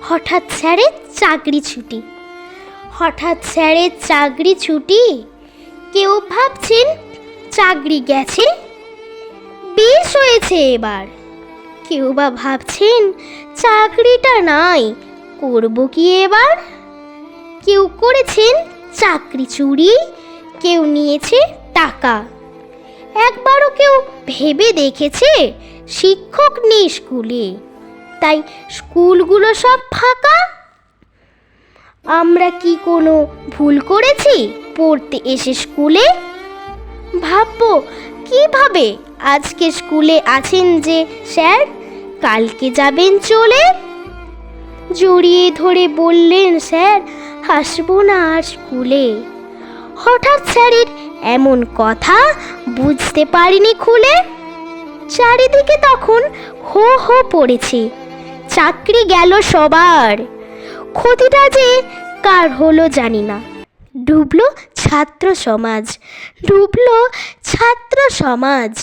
হঠাৎ স্যারের চাকরি ছুটি। হঠাৎ স্যারের চাকরি ছুটি। কেউ ভাবছেন চাকরি গেছে, বেশ হয়েছে এবার। কেউ বা ভাবছেন চাকরিটা নাই, করব কি এবার। কেউ করেছেন চাকরি চুরি, কেউ নিয়েছে টাকা। একবারও কেউ ভেবে দেখেছে শিক্ষক নেই স্কুলে, তাই স্কুলগুলো সব ফাঁকা। আমরা কি কোনো ভুল করেছি পড়তে এসে স্কুলে? ভাববো কিভাবে আজকে স্কুলে আছেন যে স্যার, কালকে যাবেন চলে। জড়িয়ে ধরে বললেন স্যার, আসবো না আর স্কুলে। হঠাৎ স্যারের এমন কথা বুঝতে পারিনি খুলে। চারিদিকে তখন হো হো পড়েছে, চাকরি গেল সবার। ক্ষতিটা যে কার হলো জানি না। ডুবলো ছাত্র সমাজ, ডুবলো ছাত্র সমাজ।